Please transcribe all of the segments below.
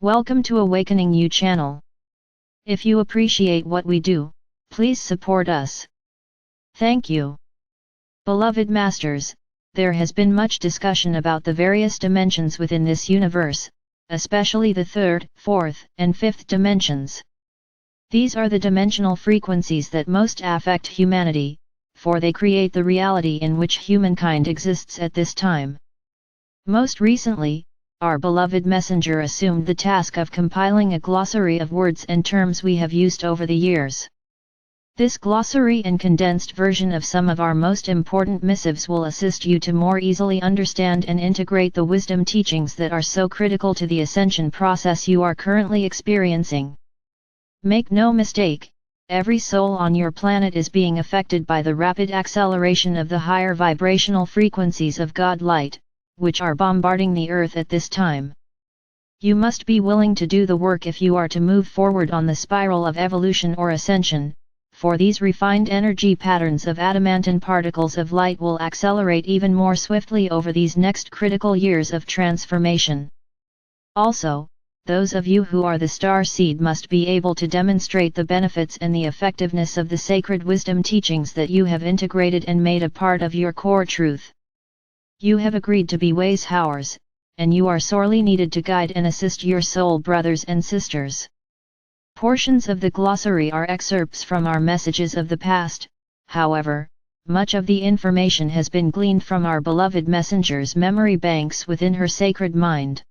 Welcome to AwakeningYOU channel. If you appreciate what we do, please support us. Thank you. Beloved Masters, there has been much discussion about the various dimensions within this universe, especially the third, fourth, and fifth dimensions. These are the dimensional frequencies that most affect humanity, for they create the reality in which humankind exists at this time. Most recently, our beloved messenger assumed the task of compiling a glossary of words and terms we have used over the years. This glossary and condensed version of some of our most important missives will assist you to more easily understand and integrate the wisdom teachings that are so critical to the ascension process you are currently experiencing. Make no mistake, every soul on your planet is being affected by the rapid acceleration of the higher vibrational frequencies of God Light, which are bombarding the earth at this time. You must be willing to do the work if you are to move forward on the spiral of evolution or ascension, for these refined energy patterns of adamantine particles of light will accelerate even more swiftly over these next critical years of transformation. Also, those of you who are the star seed must be able to demonstrate the benefits and the effectiveness of the sacred wisdom teachings that you have integrated and made a part of your core truth. You have agreed to be ways howers, and you are sorely needed to guide and assist your soul brothers and sisters. Portions of the glossary are excerpts from our messages of the past, however, much of the information has been gleaned from our beloved messenger's memory banks within her sacred mind.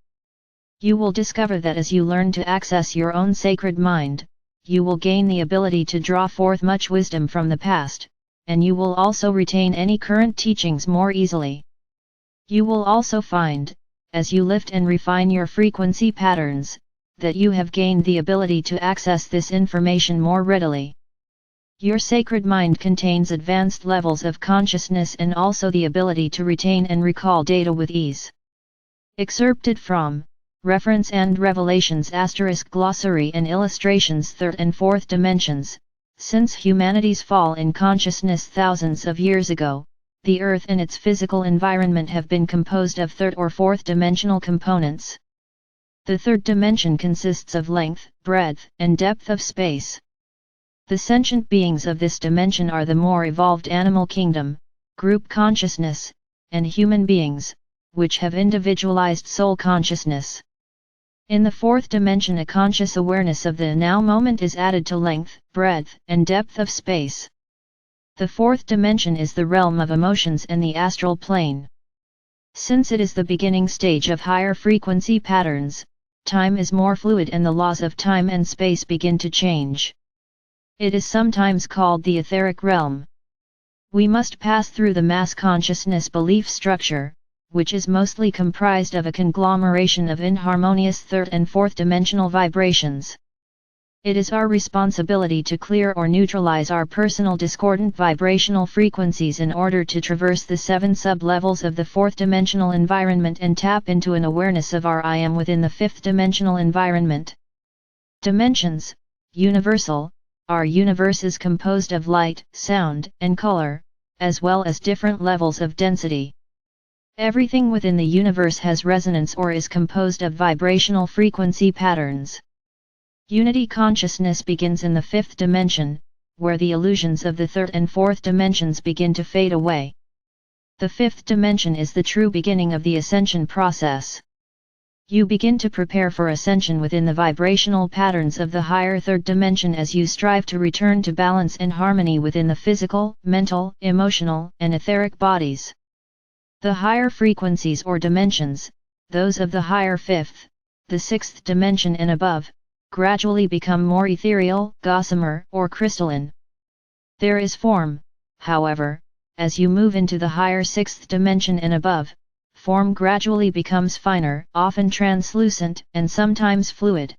You will discover that as you learn to access your own sacred mind, you will gain the ability to draw forth much wisdom from the past, and you will also retain any current teachings more easily. You will also find, as you lift and refine your frequency patterns, that you have gained the ability to access this information more readily. Your sacred mind contains advanced levels of consciousness and also the ability to retain and recall data with ease. Excerpted from Reference and Revelations * Glossary and Illustrations Third and Fourth Dimensions. Since humanity's fall in consciousness thousands of years ago, the Earth and its physical environment have been composed of third or fourth dimensional components. The third dimension consists of length, breadth, and depth of space. The sentient beings of this dimension are the more evolved animal kingdom, group consciousness, and human beings, which have individualized soul consciousness. In the fourth dimension, a conscious awareness of the now moment is added to length, breadth, and depth of space. The fourth dimension is the realm of emotions and the astral plane. Since it is the beginning stage of higher frequency patterns, time is more fluid and the laws of time and space begin to change. It is sometimes called the etheric realm. We must pass through the mass consciousness belief structure, which is mostly comprised of a conglomeration of inharmonious third and fourth dimensional vibrations. It is our responsibility to clear or neutralize our personal discordant vibrational frequencies in order to traverse the 7 sub-levels of the fourth dimensional environment and tap into an awareness of our I am within the fifth dimensional environment. Dimensions, universal. Our universe is composed of light, sound, and color, as well as different levels of density. Everything within the universe has resonance or is composed of vibrational frequency patterns. Unity consciousness begins in the fifth dimension, where the illusions of the third and fourth dimensions begin to fade away. The fifth dimension is the true beginning of the ascension process. You begin to prepare for ascension within the vibrational patterns of the higher third dimension as you strive to return to balance and harmony within the physical, mental, emotional, and etheric bodies. The higher frequencies or dimensions, those of the higher fifth, the sixth dimension and above, gradually become more ethereal, gossamer, or crystalline. There is form, however, as you move into the higher sixth dimension and above, form gradually becomes finer, often translucent, and sometimes fluid.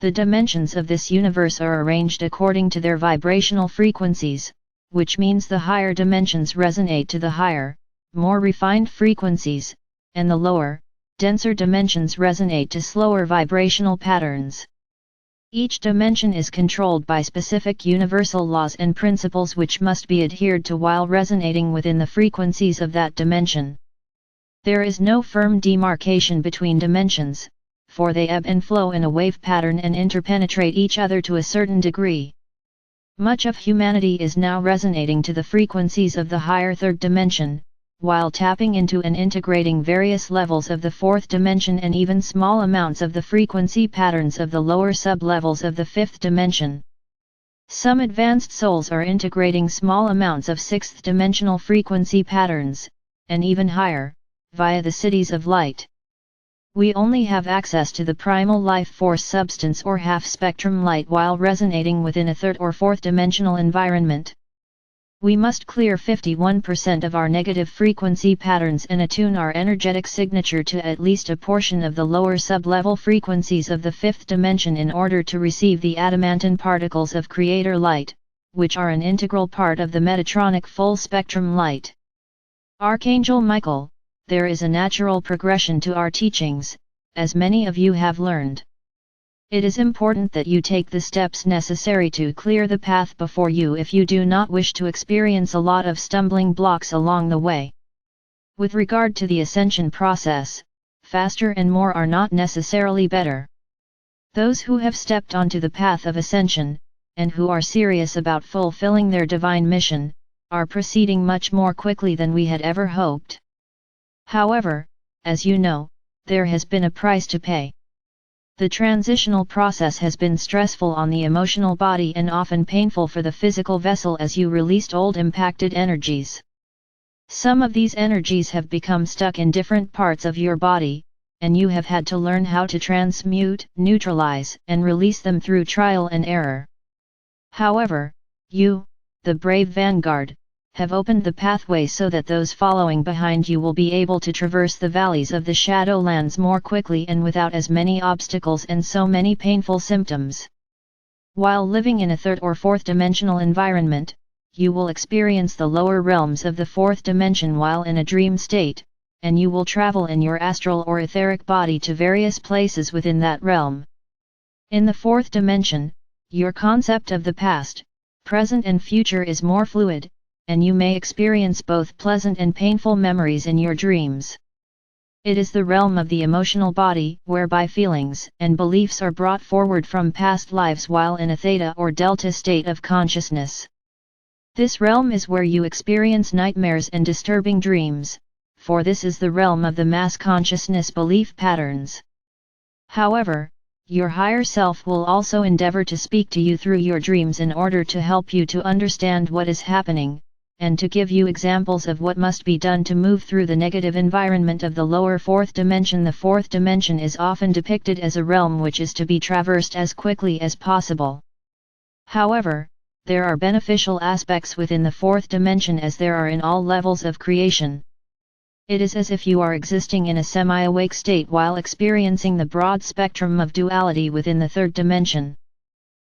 The dimensions of this universe are arranged according to their vibrational frequencies, which means the higher dimensions resonate to the higher, more refined frequencies, and the lower, denser dimensions resonate to slower vibrational patterns. Each dimension is controlled by specific universal laws and principles which must be adhered to while resonating within the frequencies of that dimension. There is no firm demarcation between dimensions, for they ebb and flow in a wave pattern and interpenetrate each other to a certain degree. Much of humanity is now resonating to the frequencies of the higher third dimension, while tapping into and integrating various levels of the fourth dimension and even small amounts of the frequency patterns of the lower sub-levels of the fifth dimension. Some advanced souls are integrating small amounts of sixth dimensional frequency patterns, and even higher, via the cities of light. We only have access to the primal life force substance or half-spectrum light while resonating within a third or fourth dimensional environment. We must clear 51% of our negative frequency patterns and attune our energetic signature to at least a portion of the lower sub-level frequencies of the fifth dimension in order to receive the adamantine particles of creator light, which are an integral part of the Metatronic full-spectrum light. Archangel Michael, there is a natural progression to our teachings, as many of you have learned. It is important that you take the steps necessary to clear the path before you if you do not wish to experience a lot of stumbling blocks along the way. With regard to the ascension process, faster and more are not necessarily better. Those who have stepped onto the path of ascension, and who are serious about fulfilling their divine mission, are proceeding much more quickly than we had ever hoped. However, as you know, there has been a price to pay. The transitional process has been stressful on the emotional body and often painful for the physical vessel as you released old impacted energies. Some of these energies have become stuck in different parts of your body, and you have had to learn how to transmute, neutralize, and release them through trial and error. However, you, the brave vanguard, have opened the pathway so that those following behind you will be able to traverse the valleys of the Shadowlands more quickly and without as many obstacles and so many painful symptoms. While living in a third or fourth dimensional environment, you will experience the lower realms of the fourth dimension while in a dream state, and you will travel in your astral or etheric body to various places within that realm. In the fourth dimension, your concept of the past, present and future is more fluid, and you may experience both pleasant and painful memories in your dreams. It is the realm of the emotional body, whereby feelings and beliefs are brought forward from past lives while in a theta or delta state of consciousness. This realm is where you experience nightmares and disturbing dreams, for this is the realm of the mass consciousness belief patterns. However, your higher self will also endeavor to speak to you through your dreams in order to help you to understand what is happening, and to give you examples of what must be done to move through the negative environment of the lower fourth dimension. The fourth dimension is often depicted as a realm which is to be traversed as quickly as possible. However, there are beneficial aspects within the fourth dimension as there are in all levels of creation. It is as if you are existing in a semi-awake state while experiencing the broad spectrum of duality within the third dimension.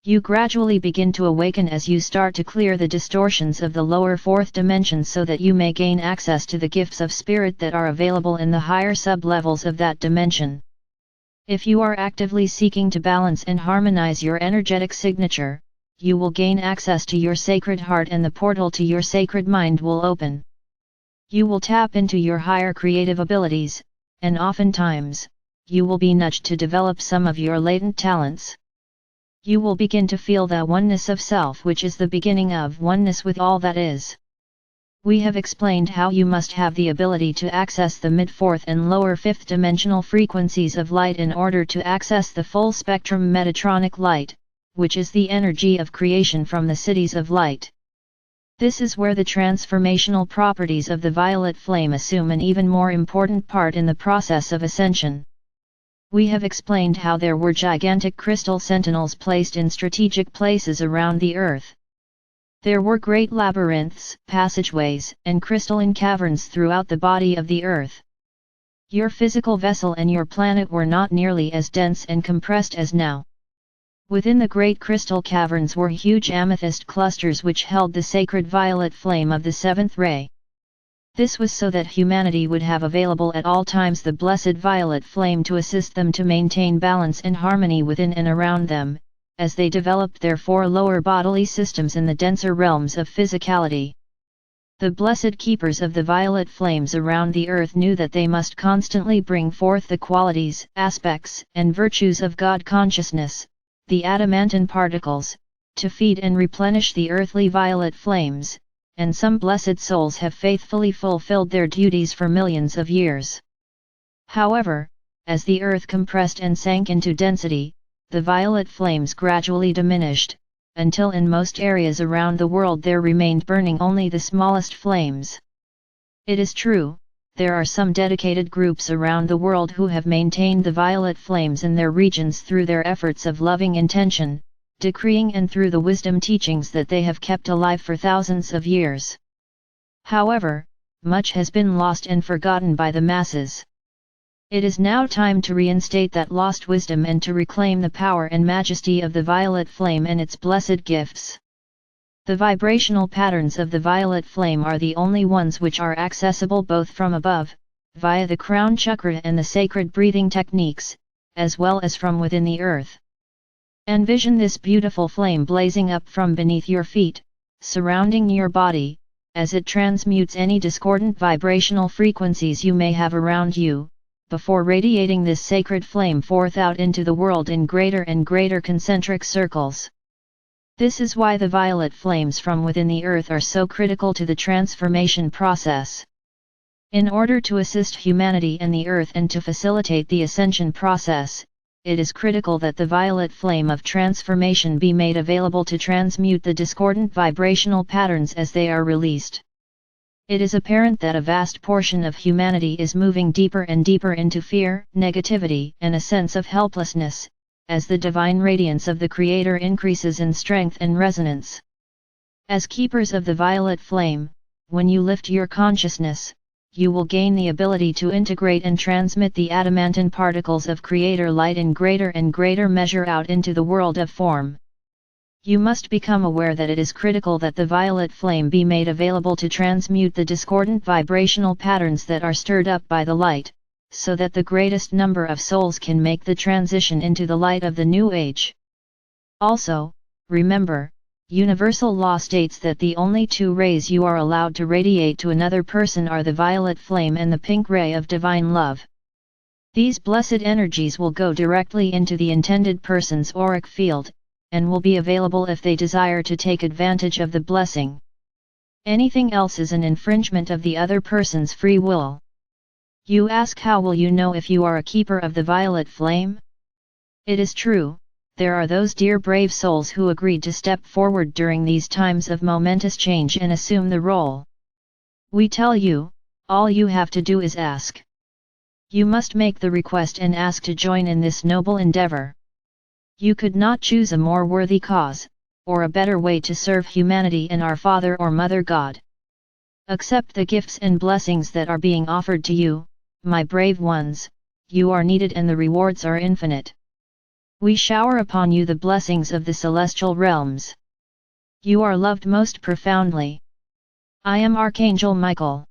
You gradually begin to awaken as you start to clear the distortions of the lower fourth dimension so that you may gain access to the gifts of spirit that are available in the higher sub-levels of that dimension. If you are actively seeking to balance and harmonize your energetic signature, you will gain access to your sacred heart and the portal to your sacred mind will open. You will tap into your higher creative abilities, and oftentimes, you will be nudged to develop some of your latent talents. You will begin to feel the oneness of self, which is the beginning of oneness with all that is. We have explained how you must have the ability to access the mid-fourth and lower fifth dimensional frequencies of light in order to access the full spectrum Metatronic light, which is the energy of creation from the cities of light. This is where the transformational properties of the violet flame assume an even more important part in the process of ascension. We have explained how there were gigantic crystal sentinels placed in strategic places around the earth. There were great labyrinths, passageways, and crystalline caverns throughout the body of the earth. Your physical vessel and your planet were not nearly as dense and compressed as now. Within the great crystal caverns were huge amethyst clusters which held the sacred violet flame of the seventh ray. This was so that humanity would have available at all times the blessed violet flame to assist them to maintain balance and harmony within and around them, as they developed their four lower bodily systems in the denser realms of physicality. The blessed keepers of the violet flames around the earth knew that they must constantly bring forth the qualities, aspects, and virtues of God consciousness, the adamantine particles, to feed and replenish the earthly violet flames, and some blessed souls have faithfully fulfilled their duties for millions of years. However, as the earth compressed and sank into density, the violet flames gradually diminished, until in most areas around the world there remained burning only the smallest flames. It is true, there are some dedicated groups around the world who have maintained the violet flames in their regions through their efforts of loving intention, decreeing, and through the wisdom teachings that they have kept alive for thousands of years. However, much has been lost and forgotten by the masses. It is now time to reinstate that lost wisdom and to reclaim the power and majesty of the violet flame and its blessed gifts. The vibrational patterns of the violet flame are the only ones which are accessible both from above, via the crown chakra and the sacred breathing techniques, as well as from within the earth. Envision this beautiful flame blazing up from beneath your feet, surrounding your body, as it transmutes any discordant vibrational frequencies you may have around you, before radiating this sacred flame forth out into the world in greater and greater concentric circles. This is why the violet flames from within the earth are so critical to the transformation process. In order to assist humanity and the earth and to facilitate the ascension process, it is critical that the violet flame of transformation be made available to transmute the discordant vibrational patterns as they are released. It is apparent that a vast portion of humanity is moving deeper and deeper into fear, negativity, and a sense of helplessness, as the divine radiance of the Creator increases in strength and resonance. As keepers of the violet flame, when you lift your consciousness, you will gain the ability to integrate and transmit the adamantine particles of Creator light in greater and greater measure out into the world of form. You must become aware that it is critical that the violet flame be made available to transmute the discordant vibrational patterns that are stirred up by the light, so that the greatest number of souls can make the transition into the light of the new age. Also, remember, universal law states that the only two rays you are allowed to radiate to another person are the violet flame and the pink ray of divine love. These blessed energies will go directly into the intended person's auric field, and will be available if they desire to take advantage of the blessing. Anything else is an infringement of the other person's free will. You ask, how will you know if you are a keeper of the violet flame? It is true, there are those dear brave souls who agreed to step forward during these times of momentous change and assume the role. We tell you, all you have to do is ask. You must make the request and ask to join in this noble endeavor. You could not choose a more worthy cause, or a better way to serve humanity and our Father or Mother God. Accept the gifts and blessings that are being offered to you, my brave ones. You are needed and the rewards are infinite. We shower upon you the blessings of the celestial realms. You are loved most profoundly. I am Archangel Michael.